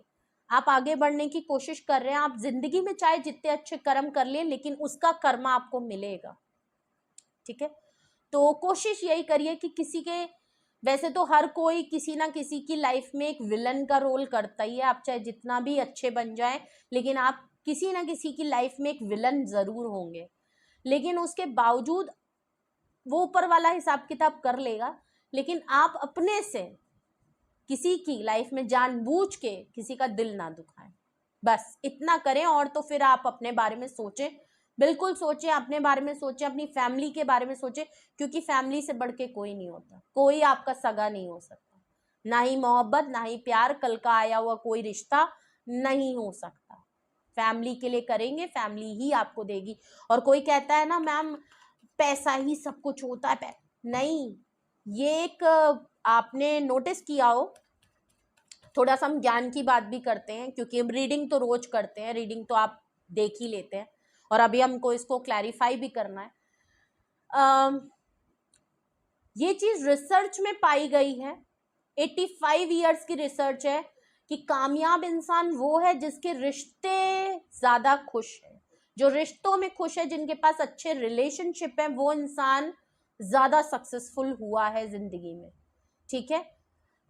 आप आगे बढ़ने की कोशिश कर रहे हैं, आप जिंदगी में चाहे जितने अच्छे कर्म कर लें, लेकिन उसका कर्म आपको मिलेगा। ठीक है, तो कोशिश यही करिए कि किसी के, वैसे तो हर कोई किसी ना किसी की लाइफ में एक विलन का रोल करता ही है, आप चाहे जितना भी अच्छे बन जाएं, लेकिन आप किसी ना किसी की लाइफ में एक विलन जरूर होंगे। लेकिन उसके बावजूद वो ऊपर वाला हिसाब किताब कर लेगा, लेकिन आप अपने से किसी की लाइफ में जानबूझ के किसी का दिल ना दुखाएं, बस इतना करें। और तो फिर आप अपने बारे में सोचें, बिल्कुल सोचें, अपने बारे में सोचें, अपनी फैमिली के बारे में सोचें, क्योंकि फैमिली से बढ़ के कोई नहीं होता, कोई आपका सगा नहीं हो सकता, ना ही मोहब्बत, ना ही प्यार, कल का आया हुआ कोई रिश्ता नहीं हो सकता। फैमिली के लिए करेंगे, फैमिली ही आपको देगी। और कोई कहता है ना मैम पैसा ही सब कुछ होता है, नहीं, ये एक आपने नोटिस किया हो, थोड़ा सा हम ज्ञान की बात भी करते हैं, क्योंकि हम रीडिंग तो रोज करते हैं, रीडिंग तो आप देख ही लेते हैं, और अभी हमको इसको क्लैरिफाई भी करना है। ये चीज रिसर्च में पाई गई है, 85 ईयर्स की रिसर्च है, कि कामयाब इंसान वो है जिसके रिश्ते ज्यादा खुश है, जो रिश्तों में खुश है, जिनके पास अच्छे रिलेशनशिप है, वो इंसान ज्यादा सक्सेसफुल हुआ है जिंदगी में। ठीक है,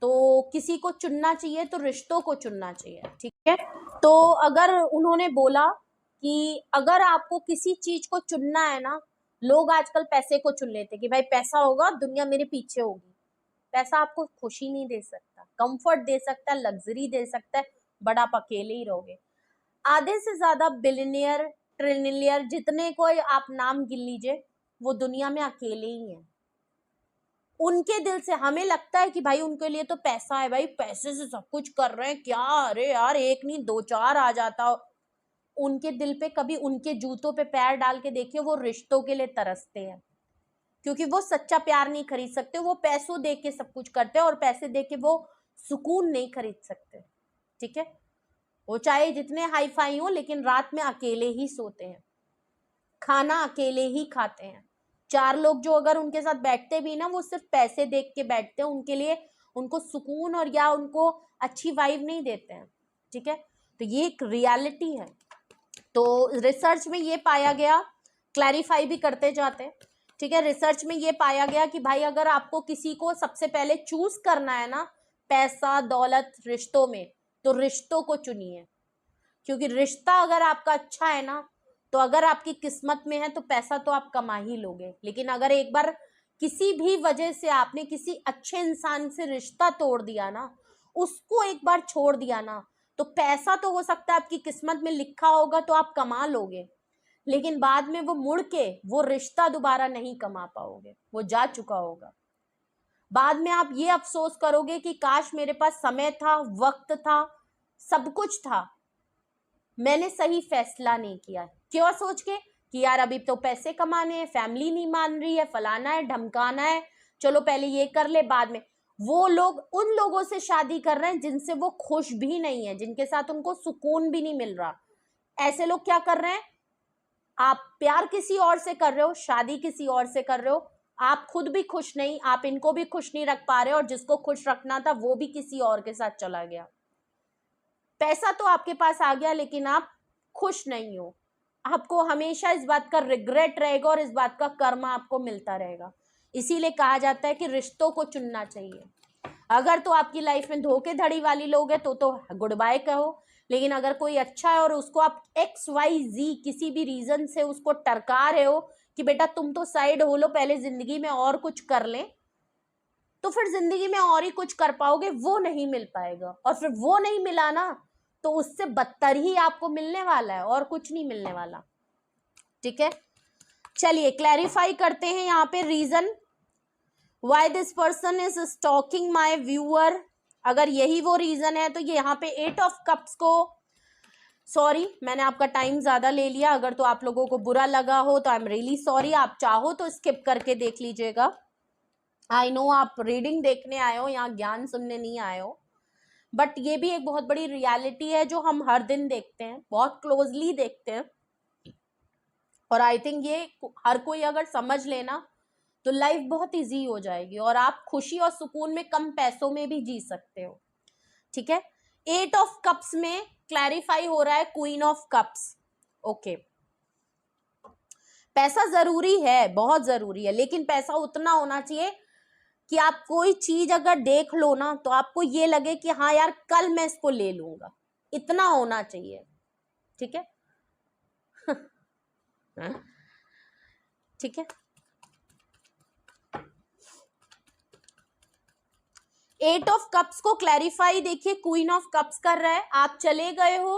तो किसी को चुनना चाहिए तो रिश्तों को चुनना चाहिए, ठीक है। तो अगर उन्होंने बोला कि अगर आपको किसी चीज को चुनना है ना, लोग आजकल पैसे को चुन लेते कि भाई पैसा होगा दुनिया मेरे पीछे होगी। पैसा आपको खुशी नहीं दे सकता, कंफर्ट दे सकता है, लग्जरी दे सकता है, बट आप अकेले ही रहोगे। आधे से ज्यादा बिलियनियर, ट्रिलियनियर, जितने कोई आप नाम गिन लीजिए, वो दुनिया में अकेले ही हैं। उनके दिल से हमें लगता है कि भाई उनके लिए तो पैसा है, भाई पैसे से सब कुछ कर रहे हैं क्या, अरे यार एक नहीं दो चार आ जाता। उनके दिल पे कभी उनके जूतों पे पैर डाल के देखिए, वो रिश्तों के लिए तरसते हैं, क्योंकि वो सच्चा प्यार नहीं खरीद सकते। वो पैसों दे के सब कुछ करते हैं और पैसे दे के वो सुकून नहीं खरीद सकते, ठीक है। वो चाहे जितने हाई फाई हो, लेकिन रात में अकेले ही सोते हैं, खाना अकेले ही खाते हैं। चार लोग जो अगर उनके साथ बैठते भी ना, वो सिर्फ पैसे देख के बैठते हैं, उनके लिए उनको सुकून और या उनको अच्छी वाइब नहीं देते हैं, ठीक है। तो ये एक रियलिटी है। तो रिसर्च में ये पाया गया, क्लैरिफाई भी करते जाते हैं, ठीक है। रिसर्च में ये पाया गया कि भाई अगर आपको किसी को सबसे पहले चूज करना है ना, पैसा दौलत रिश्तों में, तो रिश्तों को चुनिए, क्योंकि रिश्ता अगर आपका अच्छा है ना, तो अगर आपकी किस्मत में है तो पैसा तो आप कमा ही लोगे। लेकिन अगर एक बार किसी भी वजह से आपने किसी अच्छे इंसान से रिश्ता तोड़ दिया ना, उसको एक बार छोड़ दिया ना, तो पैसा तो हो सकता है आपकी किस्मत में लिखा होगा तो आप कमा लोगे, लेकिन बाद में वो मुड़ के वो रिश्ता दोबारा नहीं कमा पाओगे, वो जा चुका होगा। बाद में आप ये अफसोस करोगे कि काश मेरे पास समय था, वक्त था, सब कुछ था, मैंने सही फैसला नहीं किया। क्यों? सोच के कि यार अभी तो पैसे कमाने हैं, फैमिली नहीं मान रही है, फलाना है ढमकाना है, चलो पहले ये कर ले बाद में। वो लोग उन लोगों से शादी कर रहे हैं जिनसे वो खुश भी नहीं है, जिनके साथ उनको सुकून भी नहीं मिल रहा। ऐसे लोग क्या कर रहे हैं, आप प्यार किसी और से कर रहे हो, शादी किसी और से कर रहे हो, आप खुद भी खुश नहीं, आप इनको भी खुश नहीं रख पा रहे हो, और जिसको खुश रखना था वो भी किसी और के साथ चला गया। पैसा तो आपके पास आ गया, लेकिन आप खुश नहीं हो। आपको हमेशा इस बात का रिग्रेट रहेगा और इस बात का कर्म आपको मिलता रहेगा। इसीलिए कहा जाता है कि रिश्तों को चुनना चाहिए। अगर तो आपकी लाइफ में धोखेधड़ी वाली लोग हैं तो गुड बाय कहो, लेकिन अगर कोई अच्छा है और उसको आप XYZ किसी भी रीजन से उसको टरका रहे हो कि बेटा तुम तो साइड हो लो, पहले जिंदगी में और कुछ कर ले, तो फिर जिंदगी में और ही कुछ कर पाओगे, वो नहीं मिल पाएगा। और फिर वो नहीं मिला ना, तो उससे बदतर ही आपको मिलने वाला है, और कुछ नहीं मिलने वाला, ठीक है। चलिए क्लैरिफाई करते हैं यहाँ पे reason why this person is stalking my viewer. अगर यही वो रीजन है तो ये यहाँ पे 8 ऑफ कप्स को, सॉरी मैंने आपका टाइम ज्यादा ले लिया, अगर तो आप लोगों को बुरा लगा हो तो आई एम रियली सॉरी। आप चाहो तो स्किप करके देख लीजिएगा। आई नो आप रीडिंग देखने आए हो, यहाँ ज्ञान सुनने नहीं आए हो, बट ये भी एक बहुत बड़ी रियलिटी है जो हम हर दिन देखते हैं, बहुत क्लोजली देखते हैं। और आई थिंक ये हर कोई अगर समझ लेना तो लाइफ बहुत इजी हो जाएगी, और आप खुशी और सुकून में कम पैसों में भी जी सकते हो, ठीक है। 8 ऑफ कप्स में क्लैरिफाई हो रहा है क्वीन ऑफ कप्स। ओके, पैसा जरूरी है, बहुत जरूरी है, लेकिन पैसा उतना होना चाहिए कि आप कोई चीज अगर देख लो ना तो आपको ये लगे कि हाँ यार कल मैं इसको ले लूंगा, इतना होना चाहिए, ठीक है। ठीक है, 8 ऑफ कप्स को क्लैरिफाई देखिए क्वीन ऑफ कप्स कर रहा है। आप चले गए हो,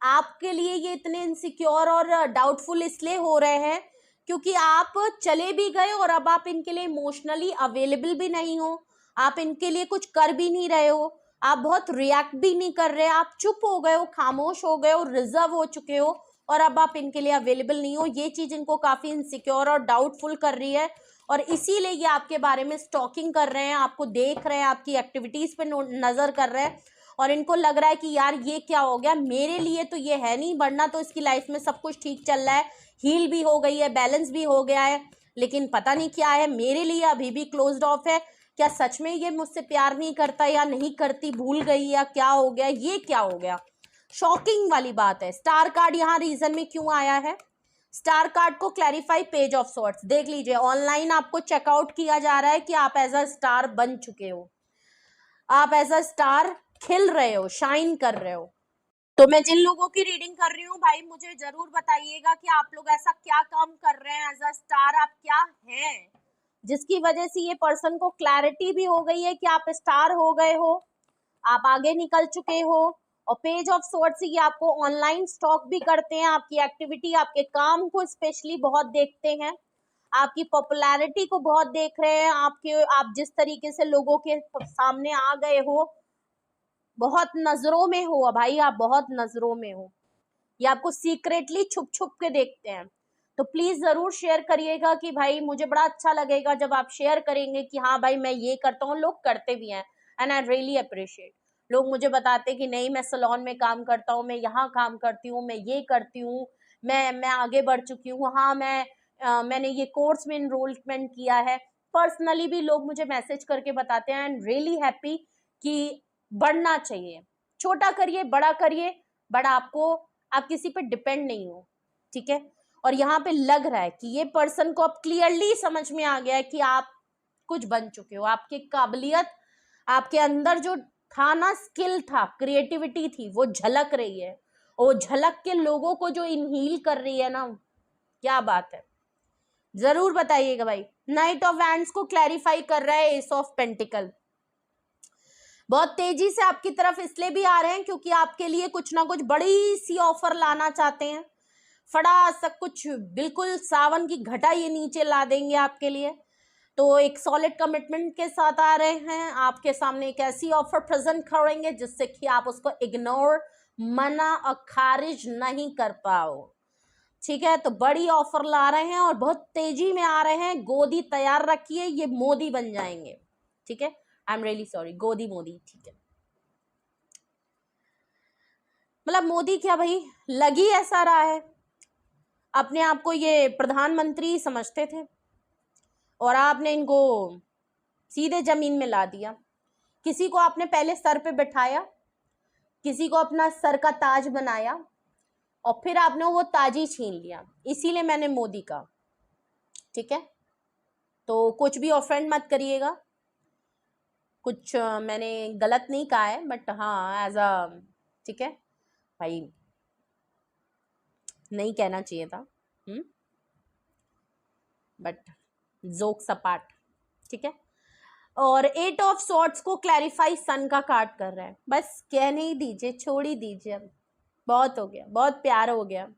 आपके लिए ये इतने इनसिक्योर और डाउटफुल इसलिए हो रहे हैं क्योंकि आप चले भी गए और अब आप इनके लिए इमोशनली अवेलेबल भी नहीं हो, आप इनके लिए कुछ कर भी नहीं रहे हो, आप बहुत रिएक्ट भी नहीं कर रहे, आप चुप हो गए हो, खामोश हो गए हो, रिजर्व हो चुके हो, और अब आप इनके लिए अवेलेबल नहीं हो। ये चीज इनको काफी इनसिक्योर और डाउटफुल कर रही है, और इसीलिए ये आपके बारे में स्टॉकिंग कर रहे हैं, आपको देख रहे हैं, आपकी एक्टिविटीज पे नजर कर रहे हैं, और इनको लग रहा है कि यार ये क्या हो गया, मेरे लिए तो ये है नहीं, वरना तो इसकी लाइफ में सब कुछ ठीक चल रहा है, हील भी हो गई है, बैलेंस भी हो गया है, लेकिन पता नहीं क्या है, मेरे लिए अभी भी क्लोज्ड ऑफ है। क्या सच में ये मुझसे प्यार नहीं करता या नहीं करती, भूल गई या क्या हो गया, ये क्या हो गया, शॉकिंग वाली बात है। स्टार कार्ड यहाँ रीजन में क्यों आया है? स्टार कार्ड को क्लैरिफाई पेज ऑफ सॉर्ट्स देख लीजिए, ऑनलाइन आपको चेकआउट किया जा रहा है कि आप एज अ स्टार बन चुके हो। आप एज अ स्टार खिल रहे हो, शाइन कर रहे हो। तो मैं जिन लोगों की रीडिंग कर रही हूँ भाई, मुझे जरूर बताइएगा कि आप लोग ऐसा क्या काम कर रहे हैं एज अ स्टार, आप क्या हैं जिसकी वजह से ये पर्सन को क्लैरिटी भी हो गई है कि आप स्टार हो गए हो, आप आगे निकल चुके हो। और पेज ऑफ सोर्ड्स ये आपको ऑनलाइन स्टॉक भी करते हैं, आपकी एक्टिविटी, आपके काम को स्पेशली बहुत देखते हैं, आपकी पॉपुलैरिटी को बहुत देख रहे हैं, आप जिस तरीके से लोगों के सामने आ गए हो, बहुत नजरों में हो भाई, आप बहुत नजरों में हो। ये आपको सीक्रेटली छुप छुप के देखते हैं। तो प्लीज जरूर शेयर करिएगा कि भाई मुझे बड़ा अच्छा लगेगा जब आप शेयर करेंगे कि हाँ भाई मैं ये करता हूँ, लोग करते भी हैं एंड आई रियली अप्रिशिएट। लोग मुझे बताते कि नहीं मैं सलोन में काम करता हूँ, मैं यहाँ काम करती हूँ, मैं ये करती हूँ, मैं आगे बढ़ चुकी हूँ, हाँ मैंने ये कोर्स में इनरोलमेंट किया है। पर्सनली भी लोग मुझे मैसेज करके बताते हैं एंड रियली हैप्पी कि बढ़ना चाहिए, छोटा करिए बड़ा करिए, बट आप किसी पे डिपेंड नहीं हो, ठीक है। और यहाँ पे लग रहा है कि ये पर्सन को अब क्लियरली समझ में आ गया है कि आप कुछ बन चुके हो, आपकी काबिलियत, आपके अंदर जो था ना स्किल था, क्रिएटिविटी थी, वो झलक रही है। और झलक के लोगों को जो इनहील कर रही है ना, क्या बात है, जरूर बताइएगा भाई। नाइट ऑफ वैंड्स को क्लैरिफाई कर रहा है एस ऑफ पेंटिकल। बहुत तेजी से आपकी तरफ इसलिए भी आ रहे हैं क्योंकि आपके लिए कुछ ना कुछ बड़ी सी ऑफर लाना चाहते हैं, फड़ा सा कुछ, बिल्कुल सावन की घटा ये नीचे ला देंगे आपके लिए। तो एक सॉलिड कमिटमेंट के साथ आ रहे हैं, आपके सामने एक ऐसी ऑफर प्रेजेंट करेंगे जिससे कि आप उसको इग्नोर, मना और खारिज नहीं कर पाओ, ठीक है। तो बड़ी ऑफर ला रहे हैं और बहुत तेजी में आ रहे हैं, गोदी तैयार रखिए, ये मोदी बन जाएंगे, ठीक है। आई एम रियली सॉरी, गोदी मोदी, ठीक है। मतलब मोदी क्या भाई, लग ही ऐसा रहा है, अपने आप को ये प्रधानमंत्री समझते थे और आपने इनको सीधे जमीन में ला दिया। किसी को आपने पहले सर पे बिठाया, किसी को अपना सर का ताज बनाया और फिर आपने वो ताज ही छीन लिया। इसीलिए मैंने मोदी का, ठीक है। तो कुछ भी ऑफेंड मत करिएगा, कुछ मैंने गलत नहीं कहा है, बट हाँ एज अ, ठीक है भाई, नहीं कहना चाहिए था, बट जोक सपाट, ठीक है। और 8 ऑफ सॉर्ड्स को क्लैरिफाई सन का कार्ड कर रहा है, बस कहने ही दीजिए, छोड़ ही दीजिए, अब बहुत हो गया, बहुत प्यार हो गया।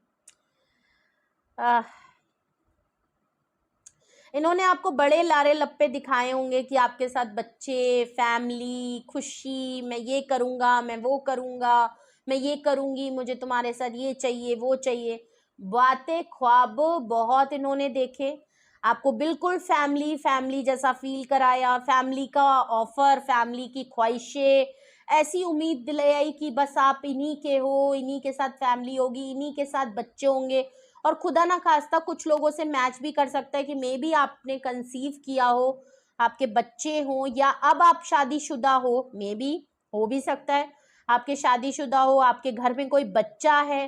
इन्होंने आपको बड़े लारे लप्पे दिखाए होंगे कि आपके साथ बच्चे, फैमिली, खुशी, मैं ये करूँगा, मैं वो करूँगा, मैं ये करूँगी, मुझे तुम्हारे साथ ये चाहिए वो चाहिए, बातें ख्वाब बहुत इन्होंने देखे, आपको बिल्कुल फैमिली फैमिली जैसा फील कराया, फैमिली का ऑफर, फैमिली की ख्वाहिशें, ऐसी उम्मीद दिलाई कि बस आप इन्हीं के हो, इन्हीं के साथ फैमिली होगी, इन्हीं के साथ बच्चे होंगे। और खुदा ना खास्ता कुछ लोगों से मैच भी कर सकता है कि मे बी आपने कंसीव किया हो, आपके बच्चे हो, या अब आप शादीशुदा हो, मे बी हो भी सकता है आपके शादीशुदा हो, आपके घर में कोई बच्चा है,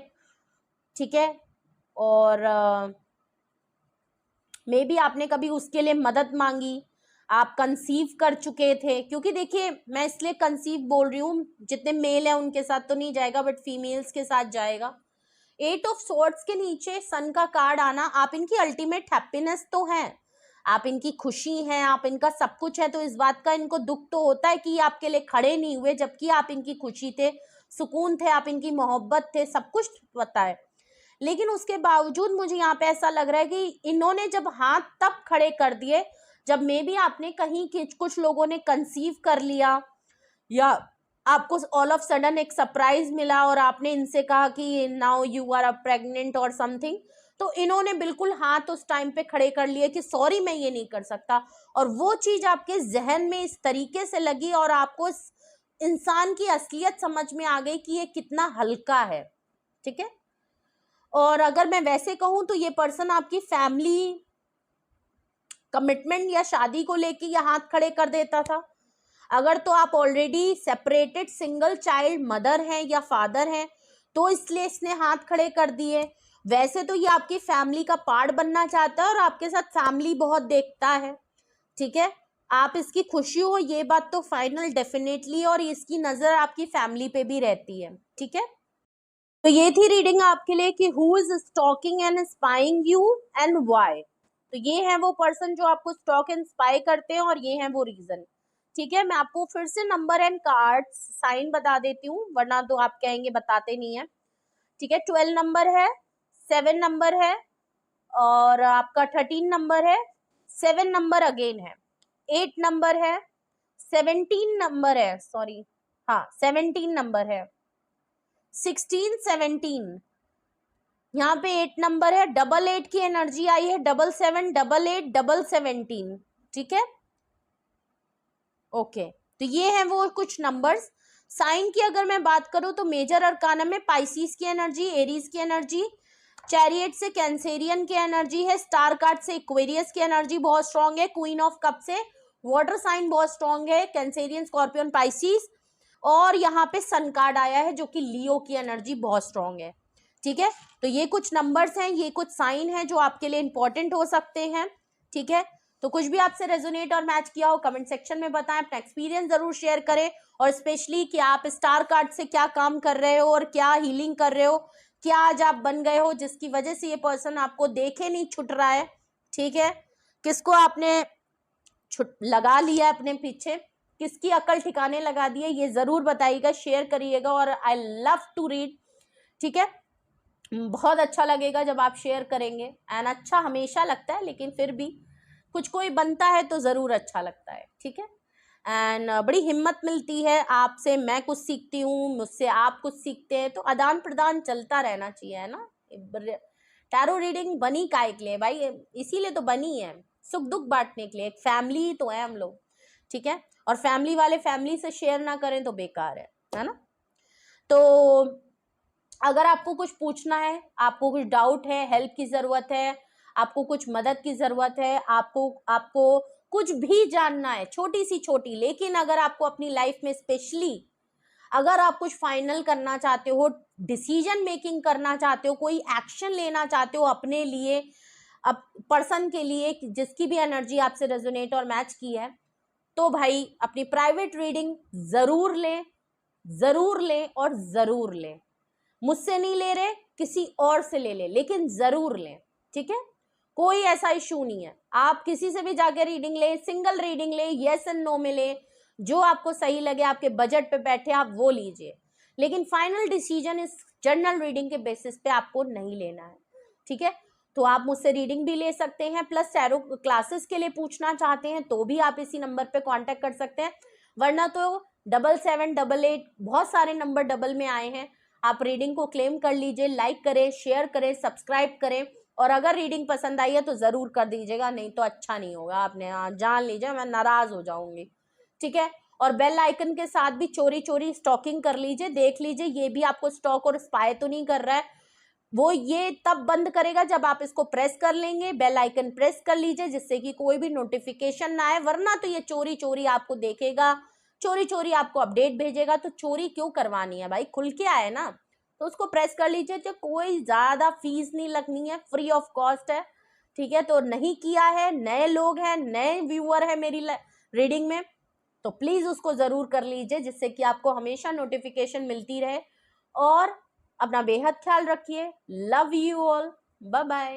ठीक है। और मे बी आपने कभी उसके लिए मदद मांगी, आप कंसीव कर चुके थे, क्योंकि देखिए मैं इसलिए कंसीव बोल रही हूँ, जितने मेल हैं उनके साथ तो नहीं जाएगा बट फीमेल्स के साथ जाएगा। 8 ऑफ सोर्ड्स के नीचे सन का कार्ड आना, आप इनकी अल्टीमेट हैप्पीनेस तो हैं, आप इनकी खुशी हैं, आप इनका सब कुछ है, तो इस बात का इनको दुख तो होता है कि ये आपके लिए खड़े नहीं हुए, जबकि आप इनकी खुशी थे, सुकून थे, आप इनकी मोहब्बत थे, सब कुछ पता है। लेकिन उसके बावजूद मुझे यहाँ पे ऐसा लग रहा है कि इन्होंने जब हाथ तब खड़े कर दिए जब मे बी आपने कहीं कुछ लोगों ने कंसीव कर लिया, या आपको ऑल ऑफ सडन एक सरप्राइज मिला और आपने इनसे कहा कि now you are a pregnant और समथिंग, तो इन्होंने बिल्कुल हाथ उस टाइम पे खड़े कर लिए कि सॉरी मैं ये नहीं कर सकता। और वो चीज आपके जहन में इस तरीके से लगी और आपको इस इंसान की असलियत समझ में आ गई कि ये कितना हल्का है, ठीक है। और अगर मैं वैसे कहूं तो ये पर्सन आपकी फैमिली, कमिटमेंट या शादी को लेके ये हाथ खड़े कर देता था। अगर तो आप already separated single child mother हैं या फादर हैं तो इसलिए इसने हाथ खड़े कर दिए। वैसे तो ये आपकी फैमिली का पार्ट बनना चाहता है और आपके साथ फैमिली बहुत देखता है, ठीक है। आप इसकी खुशी हो ये बात तो फाइनल डेफिनेटली, और इसकी नजर आपकी फैमिली पे भी रहती है, ठीक है। तो ये थी रीडिंग आपके लिए कि who is stalking and spying you and why. तो ये है वो पर्सन जो आपको स्टॉक एंड स्पाई करते हैं, और ये है वो रीजन, ठीक है। मैं आपको फिर से नंबर एंड कार्ड्स साइन बता देती हूँ, वरना तो आप कहेंगे बताते नहीं है, ठीक है। 12 नंबर है, 7 नंबर है, और आपका 13 नंबर है, 7 नंबर अगेन है, 8 नंबर है, 17 नंबर है, सॉरी हाँ 17 नंबर है, 16 17, यहाँ पे 8 नंबर है, 88 की एनर्जी आई है, 77 88 17, ठीक है। ओके, तो ये है वो कुछ नंबर्स। साइन की अगर मैं बात करूं तो मेजर अरकाना में पाइसिस की एनर्जी, एरीज की एनर्जी, चैरियट से कैंसेरियन की एनर्जी है, स्टार कार्ड से एक्वेरियस की एनर्जी बहुत स्ट्रांग है, क्वीन ऑफ कप से वाटर साइन बहुत स्ट्रांग है, कैंसेरियन स्कॉर्पियन पाइसिस, और यहाँ पे सन कार्ड आया है जो कि लियो की एनर्जी बहुत स्ट्रांग है, ठीक है। तो ये कुछ नंबर्स हैं, ये कुछ साइन है जो आपके लिए इंपॉर्टेंट हो सकते हैं, ठीक है। तो कुछ भी आपसे रेजोनेट और मैच किया हो कमेंट सेक्शन में बताएं, अपना एक्सपीरियंस जरूर शेयर करें, और स्पेशली कि आप स्टार कार्ड से क्या काम कर रहे हो और क्या हीलिंग कर रहे हो, क्या आज आप बन गए हो जिसकी वजह से ये पर्सन आपको देखे नहीं छूट रहा है, ठीक है। किसको आपने लगा लिया अपने पीछे, किसकी अकल ठिकाने लगा दी है, ये जरूर बताइएगा, शेयर करिएगा, और आई लव टू रीड, ठीक है। बहुत अच्छा लगेगा जब आप शेयर करेंगे, एंड अच्छा हमेशा लगता है, लेकिन फिर भी कुछ कोई बनता है तो जरूर अच्छा लगता है, ठीक है। एंड बड़ी हिम्मत मिलती है आपसे, मैं कुछ सीखती हूँ, मुझसे आप कुछ सीखते हैं, तो आदान प्रदान चलता रहना चाहिए, है ना। टैरो रीडिंग बनी काहे के लिए भाई, इसीलिए तो बनी है, सुख दुख बांटने के लिए, एक फैमिली ही तो है हम लोग, ठीक है। और फैमिली वाले फैमिली से शेयर ना करें तो बेकार है ना। तो अगर आपको कुछ पूछना है, आपको कुछ डाउट है, हेल्प की जरूरत है, आपको कुछ मदद की जरूरत है, आपको कुछ भी जानना है, छोटी सी छोटी, लेकिन अगर आपको अपनी लाइफ में स्पेशली अगर आप कुछ फाइनल करना चाहते हो, डिसीजन मेकिंग करना चाहते हो, कोई एक्शन लेना चाहते हो अपने लिए, अब पर्सन के लिए जिसकी भी एनर्जी आपसे रेजोनेट और मैच की है, तो भाई अपनी प्राइवेट रीडिंग जरूर लें, जरूर लें और जरूर लें। मुझसे नहीं ले रहे, किसी और से ले ले, लेकिन जरूर लें, ठीक है। कोई ऐसा इशू नहीं है, आप किसी से भी जाके रीडिंग ले, सिंगल रीडिंग ले, यस एंड नो में ले, जो आपको सही लगे, आपके बजट पे बैठे आप वो लीजिए, लेकिन फाइनल डिसीजन इस जनरल रीडिंग के बेसिस पे आपको नहीं लेना है, ठीक है। तो आप मुझसे रीडिंग भी ले सकते हैं, प्लस टैरो क्लासेस के लिए पूछना चाहते हैं तो भी आप इसी नंबर पे कांटेक्ट कर सकते हैं, वरना तो 7788 बहुत सारे नंबर डबल में आए हैं, आप रीडिंग को क्लेम कर लीजिए, लाइक करें, शेयर करें, सब्सक्राइब करें, और अगर रीडिंग पसंद आई है तो जरूर कर दीजिएगा, नहीं तो अच्छा नहीं होगा, आपने जान लीजिए मैं नाराज हो जाऊंगी, ठीक है। और बेल आइकन के साथ भी चोरी चोरी स्टॉकिंग कर लीजिए, देख लीजिए ये भी आपको स्टॉक और स्पाई तो नहीं कर रहा है, वो ये तब बंद करेगा जब आप इसको प्रेस कर लेंगे, बेल आइकन प्रेस कर लीजिए जिससे कि कोई भी नोटिफिकेशन ना आए, वरना तो ये चोरी चोरी आपको देखेगा, चोरी चोरी आपको अपडेट भेजेगा, तो चोरी क्यों करवानी है भाई, खुल के आए ना, तो उसको प्रेस कर लीजिए, तो कोई ज्यादा फीस नहीं लगनी है, फ्री ऑफ कॉस्ट है, ठीक है। तो नहीं किया है, नए लोग हैं, नए व्यूअर है मेरी रीडिंग में, तो प्लीज उसको जरूर कर लीजिए जिससे कि आपको हमेशा नोटिफिकेशन मिलती रहे, और अपना बेहद ख्याल रखिए, love you all, bye bye.